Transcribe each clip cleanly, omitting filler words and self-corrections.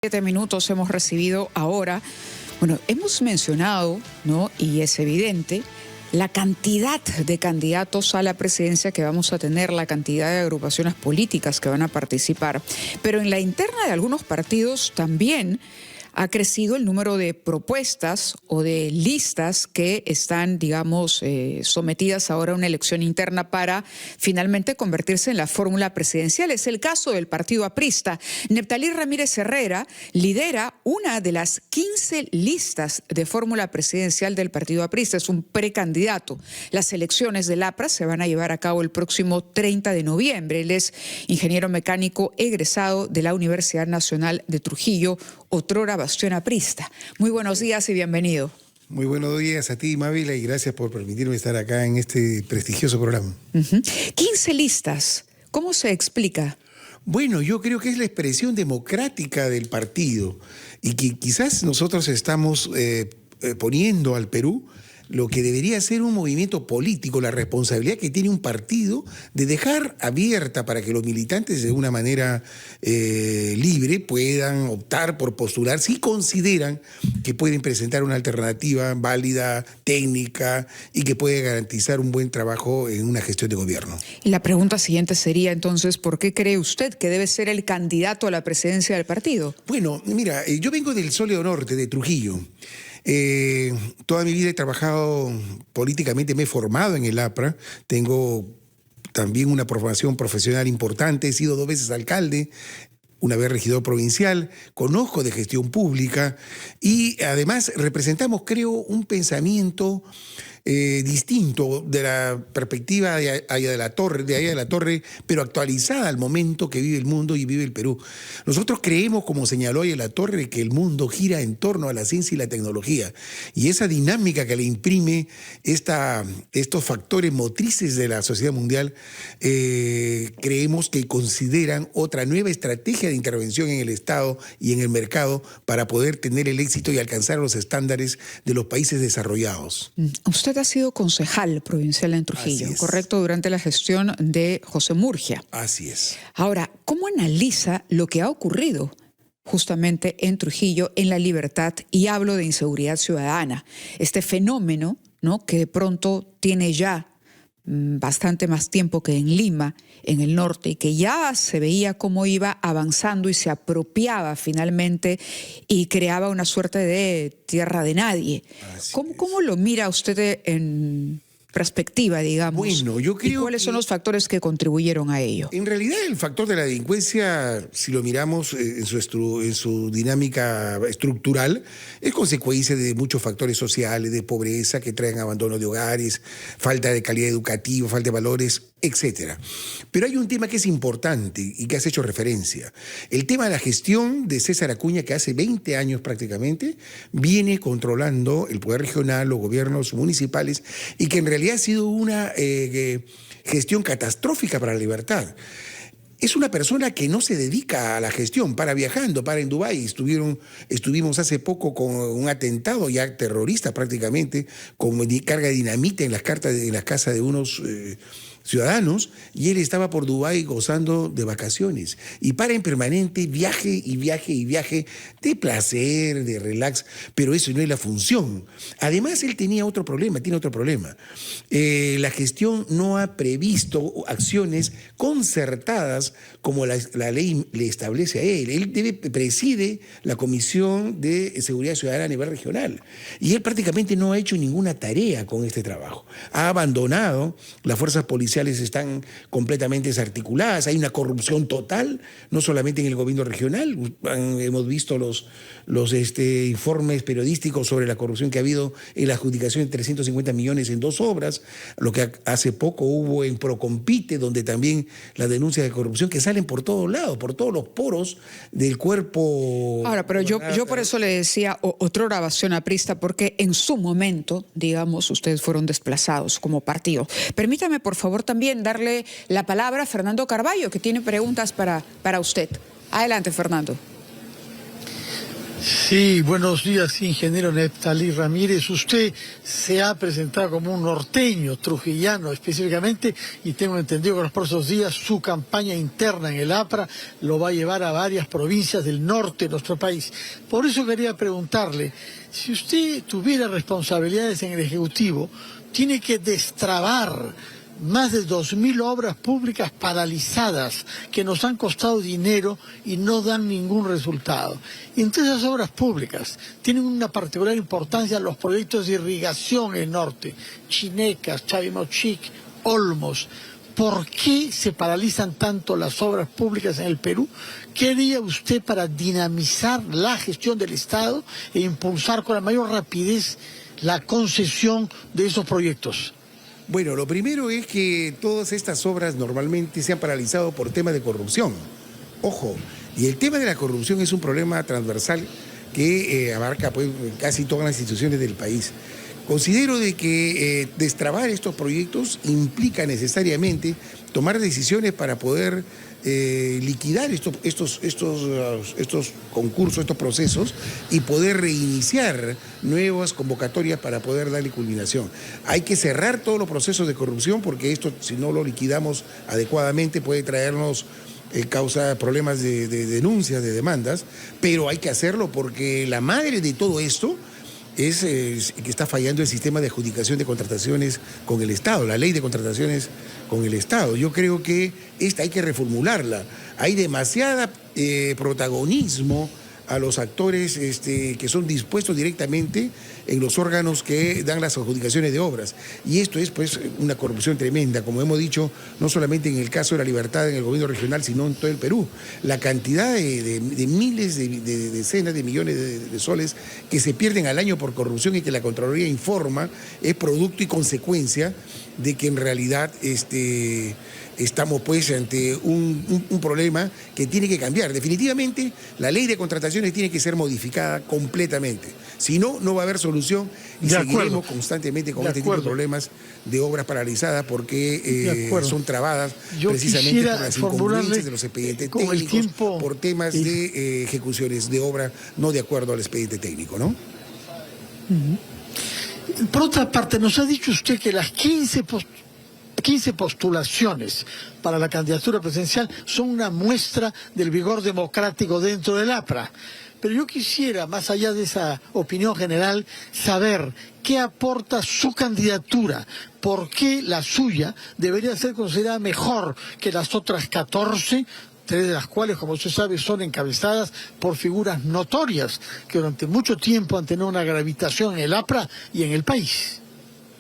7 minutos hemos recibido ahora. Bueno, hemos mencionado, ¿no? Y es evidente la cantidad de candidatos a la presidencia que vamos a tener, la cantidad de agrupaciones políticas que van a participar. Pero en la interna de algunos partidos también ha crecido el número de propuestas o de listas que están, digamos, sometidas ahora a una elección interna para finalmente convertirse en la fórmula presidencial. Es el caso del partido aprista. Neptalí Ramírez Herrera lidera una de las 15 listas de fórmula presidencial del partido aprista. Es un precandidato. Las elecciones del APRA se van a llevar a cabo el próximo 30 de noviembre. Él es ingeniero mecánico egresado de la Universidad Nacional de Trujillo, otrora bastión aprista. Muy buenos días y bienvenido. Muy buenos días a ti, Mávila, y gracias por permitirme estar acá en este prestigioso programa. 15 listas. ¿Cómo se explica? Bueno, yo creo que es la expresión democrática del partido y que quizás nosotros estamos poniendo al Perú lo que debería ser un movimiento político, la responsabilidad que tiene un partido de dejar abierta para que los militantes de una manera libre puedan optar por postular si consideran que pueden presentar una alternativa válida, técnica y que puede garantizar un buen trabajo en una gestión de gobierno. Y la pregunta siguiente sería entonces, ¿por qué cree usted que debe ser el candidato a la presidencia del partido? Bueno, mira, yo vengo del Sólido Norte, de Trujillo. Toda mi vida he trabajado políticamente, me he formado en el APRA, tengo también una formación profesional importante, he sido 2 veces alcalde, una vez regidor provincial, conozco de gestión pública y además representamos, creo, un pensamiento distinto de la perspectiva de Aya de la Torre, pero actualizada al momento que vive el mundo y vive el Perú. Nosotros creemos, como señaló Aya de la Torre, que el mundo gira en torno a la ciencia y la tecnología. Y esa dinámica que le imprime estos factores motrices de la sociedad mundial, creemos que consideran otra nueva estrategia de intervención en el Estado y en el mercado para poder tener el éxito y alcanzar los estándares de los países desarrollados. Usted ha sido concejal provincial en Trujillo, ¿correcto? Durante la gestión de José Murgia. Así es. Ahora, ¿cómo analiza lo que ha ocurrido justamente en Trujillo, en La Libertad, y hablo de inseguridad ciudadana? Este fenómeno, ¿no?, que de pronto tiene ya bastante más tiempo que en Lima, en el norte, y que ya se veía cómo iba avanzando y se apropiaba finalmente y creaba una suerte de tierra de nadie. ¿Cómo lo mira usted en perspectiva, digamos? Bueno, yo creo ¿Y cuáles son los factores que contribuyeron a ello? En realidad, el factor de la delincuencia, si lo miramos en su dinámica estructural, es consecuencia de muchos factores sociales, de pobreza, que traen abandono de hogares, falta de calidad educativa, falta de valores, etc. Pero hay un tema que es importante y que has hecho referencia. El tema de la gestión de César Acuña, que hace 20 años prácticamente viene controlando el poder regional, los gobiernos municipales, y que en realidad ha sido una gestión catastrófica para la libertad. Es una persona que no se dedica a la gestión, para viajando, para en Dubái. Estuvimos hace poco con un atentado ya terrorista prácticamente, con carga de dinamita en las casas de unos ciudadanos, y él estaba por Dubái gozando de vacaciones. Y para en permanente viaje y viaje y viaje de placer, de relax, pero eso no es la función. Además, él tiene otro problema. La gestión no ha previsto acciones concertadas como la ley le establece a él. Él preside la Comisión de Seguridad Ciudadana a nivel regional. Y él prácticamente no ha hecho ninguna tarea con este trabajo. Ha abandonado, las fuerzas policiales están completamente desarticuladas, hay una corrupción total, no solamente en el gobierno regional. Hemos visto los informes periodísticos sobre la corrupción que ha habido en la adjudicación de 350 millones en 2 obras, lo que hace poco hubo en Procompite, donde también las denuncias de corrupción que salen por todos lados, por todos los poros del cuerpo. Ahora, pero yo por eso le decía otrora bastión aprista, porque en su momento, digamos, ustedes fueron desplazados como partido. Permítame, por favor, también darle la palabra a Fernando Carballo, que tiene preguntas para usted. Adelante, Fernando. Sí, buenos días, ingeniero Neftalí Ramírez. Usted se ha presentado como un norteño, trujillano específicamente, y tengo entendido que en los próximos días su campaña interna en el APRA lo va a llevar a varias provincias del norte de nuestro país. Por eso quería preguntarle, si usted tuviera responsabilidades en el Ejecutivo, tiene que destrabar más de 2.000 obras públicas paralizadas que nos han costado dinero y no dan ningún resultado. Entre esas obras públicas tienen una particular importancia los proyectos de irrigación en el norte, Chinecas, Chavimochic, Olmos. ¿Por qué se paralizan tanto las obras públicas en el Perú? ¿Qué haría usted para dinamizar la gestión del Estado e impulsar con la mayor rapidez la concesión de esos proyectos? Bueno, lo primero es que todas estas obras normalmente se han paralizado por temas de corrupción. Ojo, y el tema de la corrupción es un problema transversal que abarca pues, casi todas las instituciones del país. Considero de que destrabar estos proyectos implica necesariamente tomar decisiones para poder liquidar estos concursos, estos procesos y poder reiniciar nuevas convocatorias para poder darle culminación. Hay que cerrar todos los procesos de corrupción porque esto, si no lo liquidamos adecuadamente, puede traernos causa problemas de denuncias, de demandas, pero hay que hacerlo porque la madre de todo esto es que está fallando el sistema de adjudicación de contrataciones con el Estado, la ley de contrataciones con el Estado. Yo creo que esta hay que reformularla. Hay demasiada protagonismo a los actores que son dispuestos directamente en los órganos que dan las adjudicaciones de obras. Y esto es pues una corrupción tremenda, como hemos dicho, no solamente en el caso de La Libertad en el gobierno regional, sino en todo el Perú. La cantidad de miles, de decenas de millones de soles que se pierden al año por corrupción y que la Contraloría informa es producto y consecuencia de que en realidad estamos pues ante un problema que tiene que cambiar. Definitivamente la ley de contrataciones tiene que ser modificada completamente. Si no, no va a haber solución y seguiremos constantemente con este tipo de problemas de obras paralizadas porque son trabadas precisamente por las incongruencias de los expedientes técnicos, por temas de ejecuciones de obra no de acuerdo al expediente técnico, ¿no? Por otra parte, nos ha dicho usted que las 15 postulaciones para la candidatura presidencial son una muestra del vigor democrático dentro del APRA. Pero yo quisiera, más allá de esa opinión general, saber qué aporta su candidatura, por qué la suya debería ser considerada mejor que las otras 14, 3 de las cuales, como usted sabe, son encabezadas por figuras notorias que durante mucho tiempo han tenido una gravitación en el APRA y en el país.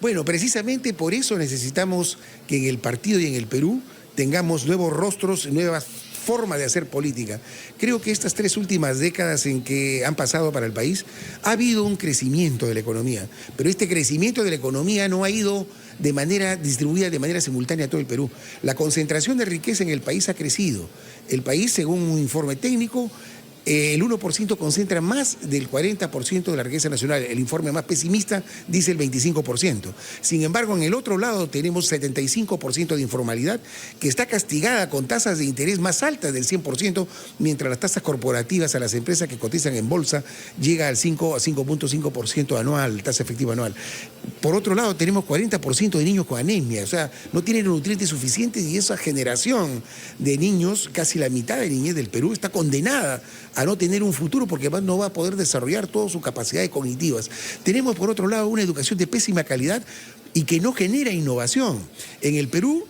Bueno, precisamente por eso necesitamos que en el partido y en el Perú tengamos nuevos rostros, nuevas formas de hacer política. Creo que estas 3 últimas décadas en que han pasado para el país ha habido un crecimiento de la economía, pero este crecimiento de la economía no ha ido de manera distribuida, de manera simultánea a todo el Perú. La concentración de riqueza en el país ha crecido. El país, según un informe técnico, el 1% concentra más del 40% de la riqueza nacional. El informe más pesimista dice el 25%. Sin embargo, en el otro lado tenemos 75% de informalidad que está castigada con tasas de interés más altas del 100%, mientras las tasas corporativas a las empresas que cotizan en bolsa llega al 5.5% anual, tasa efectiva anual. Por otro lado, tenemos 40% de niños con anemia, o sea, no tienen nutrientes suficientes y esa generación de niños, casi la mitad de niñez del Perú, está condenada a no tener un futuro porque además no va a poder desarrollar todas sus capacidades cognitivas. Tenemos, por otro lado, una educación de pésima calidad y que no genera innovación. En el Perú,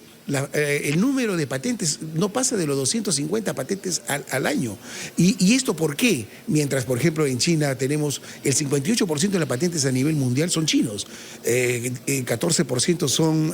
el número de patentes no pasa de los 250 patentes al año. ¿Y esto por qué? Mientras, por ejemplo, en China tenemos el 58% de las patentes a nivel mundial son chinos, 14% son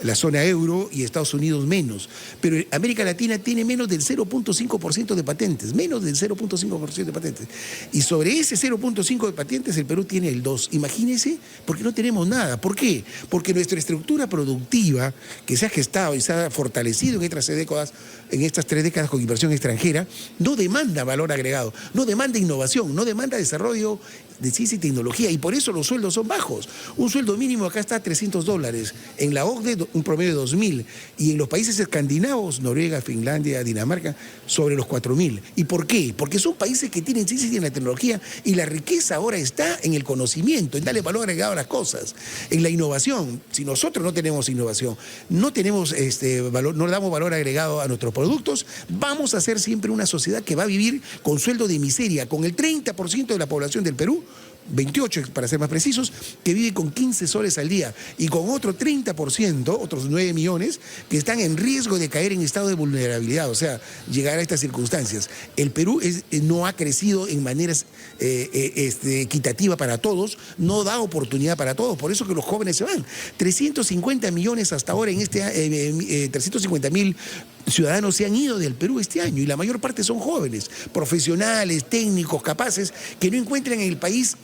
la zona euro y Estados Unidos menos. Pero América Latina tiene menos del 0.5% de patentes, menos del 0.5% de patentes. Y sobre ese 0.5% de patentes el Perú tiene el 2%. Imagínense, porque no tenemos nada. ¿Por qué? Porque nuestra estructura productiva que se ha gestado y se ha fortalecido en estas 3 décadas con inversión extranjera, no demanda valor agregado, no demanda innovación, no demanda desarrollo de ciencia y tecnología, y por eso los sueldos son bajos. Un sueldo mínimo acá está a $300, en la OCDE un promedio de 2.000, y en los países escandinavos, Noruega, Finlandia, Dinamarca, sobre los 4.000. ¿Y por qué? Porque son países que tienen ciencia y tecnología, y la riqueza ahora está en el conocimiento, en darle valor agregado a las cosas, en la innovación. Si nosotros no tenemos innovación, no tenemos valor, no damos valor agregado a nuestros productos, vamos a ser siempre una sociedad que va a vivir con sueldo de miseria, con el 30% de la población del Perú, 28 para ser más precisos, que vive con 15 soles al día, y con otro 30%, otros 9 millones, que están en riesgo de caer en estado de vulnerabilidad, o sea, llegar a estas circunstancias. El Perú no ha crecido en maneras equitativa para todos, no da oportunidad para todos, por eso que los jóvenes se van. 350 millones hasta ahora, 350.000 ciudadanos se han ido del Perú este año, y la mayor parte son jóvenes, profesionales, técnicos, capaces, que no encuentran en el país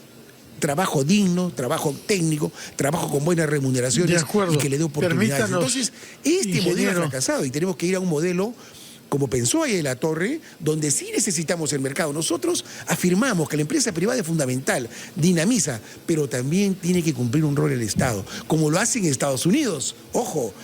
trabajo digno, trabajo técnico, trabajo con buenas remuneraciones y que le dé oportunidades. Entonces, modelo ha fracasado y tenemos que ir a un modelo, como pensó ahí de la Torre, donde sí necesitamos el mercado. Nosotros afirmamos que la empresa privada es fundamental, dinamiza, pero también tiene que cumplir un rol el Estado, como lo hacen en Estados Unidos. Ojo,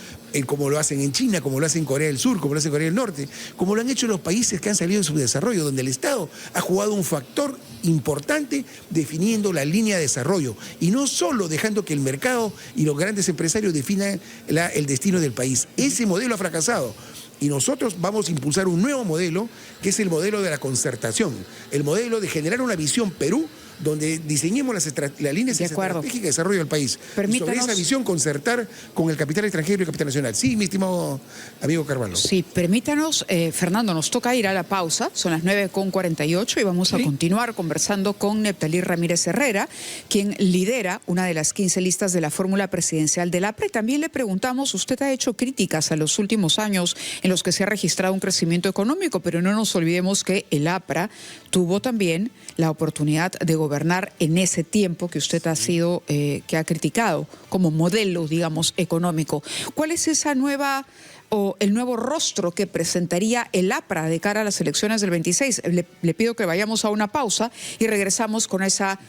como lo hacen en China, como lo hacen en Corea del Sur, como lo hacen en Corea del Norte, como lo han hecho los países que han salido de su desarrollo, donde el Estado ha jugado un factor importante definiendo la línea de desarrollo, y no solo dejando que el mercado y los grandes empresarios definan el destino del país. Ese modelo ha fracasado. Y nosotros vamos a impulsar un nuevo modelo, que es el modelo de la concertación, el modelo de generar una visión Perú, donde diseñemos las líneas estratégicas de desarrollo del país. Y sobre esa visión concertar con el capital extranjero y el capital nacional. Sí, mi estimado amigo Carvalho. Sí, permítanos, Fernando, nos toca ir a la pausa, son las 9:48 y vamos a continuar conversando con Neptalí Ramírez Herrera, quien lidera una de las 15 listas de la fórmula presidencial del APRA. También le preguntamos, usted ha hecho críticas a los últimos años en los que se ha registrado un crecimiento económico, pero no nos olvidemos que el APRA tuvo también la oportunidad de gobernar en ese tiempo que usted ha sido, que ha criticado como modelo, digamos, económico. ¿Cuál es esa nueva o el nuevo rostro que presentaría el APRA de cara a las elecciones del 26? Le pido que vayamos a una pausa y regresamos con esa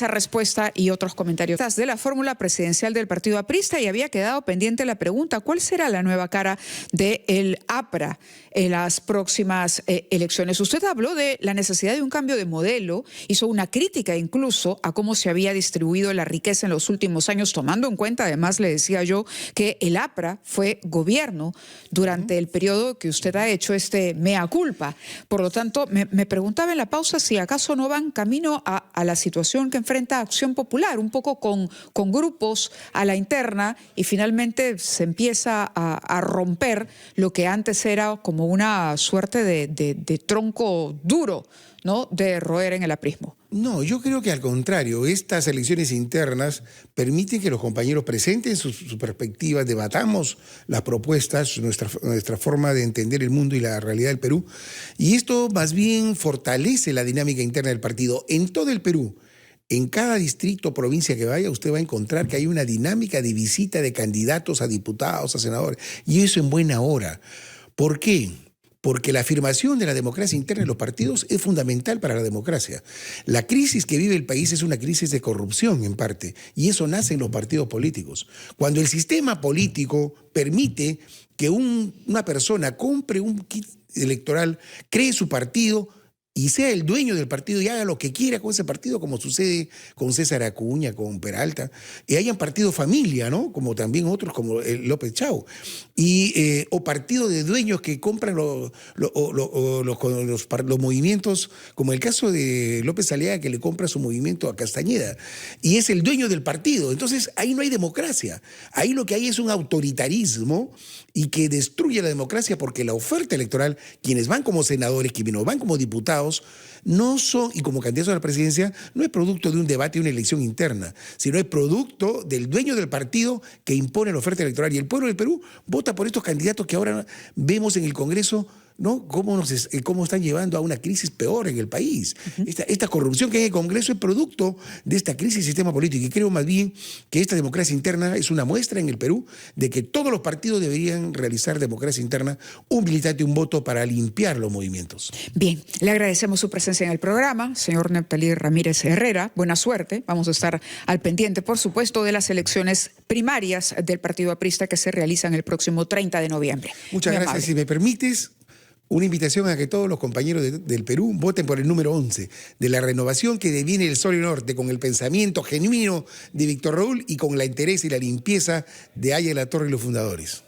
respuesta y otros comentarios de la fórmula presidencial del partido aprista, y había quedado pendiente la pregunta, ¿cuál será la nueva cara del APRA en las próximas elecciones? Usted habló de la necesidad de un cambio de modelo, hizo una crítica incluso a cómo se había distribuido la riqueza en los últimos años, tomando en cuenta, además le decía yo, que el APRA fue gobierno durante el periodo que usted ha hecho mea culpa. Por lo tanto, me preguntaba en la pausa si acaso no van camino a la situación que enfrenta Acción Popular, un poco con grupos a la interna, y finalmente se empieza a romper lo que antes era como una suerte de tronco duro, ¿no?, de roer en el aprismo. No, yo creo que al contrario, estas elecciones internas permiten que los compañeros presenten sus perspectivas, debatamos las propuestas, nuestra forma de entender el mundo y la realidad del Perú, y esto más bien fortalece la dinámica interna del partido. En todo el Perú, en cada distrito o provincia que vaya, usted va a encontrar que hay una dinámica de visita de candidatos a diputados, a senadores, y eso en buena hora. ¿Por qué? Porque la afirmación de la democracia interna de los partidos es fundamental para la democracia. La crisis que vive el país es una crisis de corrupción en parte, y eso nace en los partidos políticos. Cuando el sistema político permite que una persona compre un kit electoral, cree su partido y sea el dueño del partido y haga lo que quiera con ese partido, como sucede con César Acuña, con Peralta, y hayan partido familia, ¿no?, como también otros, como el López Chau, o partido de dueños que compran los movimientos, como el caso de López Aliaga, que le compra su movimiento a Castañeda, y es el dueño del partido. Entonces, ahí no hay democracia. Ahí lo que hay es un autoritarismo y que destruye la democracia, porque la oferta electoral, quienes van como senadores, quienes van como diputados, no son, y como candidatos a la presidencia, no es producto de un debate y una elección interna, sino es producto del dueño del partido que impone la oferta electoral. Y el pueblo del Perú vota por estos candidatos que ahora vemos en el Congreso ¿no? Cómo están llevando a una crisis peor en el país. Esta corrupción que hay en el Congreso es producto de esta crisis del sistema político. Y creo más bien que esta democracia interna es una muestra en el Perú de que todos los partidos deberían realizar democracia interna, un militante y un voto para limpiar los movimientos. Bien, le agradecemos su presencia en el programa, señor Neptalí Ramírez Herrera. Buena suerte. Vamos a estar al pendiente, por supuesto, de las elecciones primarias del Partido Aprista que se realizan el próximo 30 de noviembre. Muchas gracias. Amable. Si me permites, una invitación a que todos los compañeros del Perú voten por el número 11 de la renovación que deviene el Sol y Norte, con el pensamiento genuino de Víctor Raúl y con la entereza y la limpieza de Aya La Torre y los fundadores.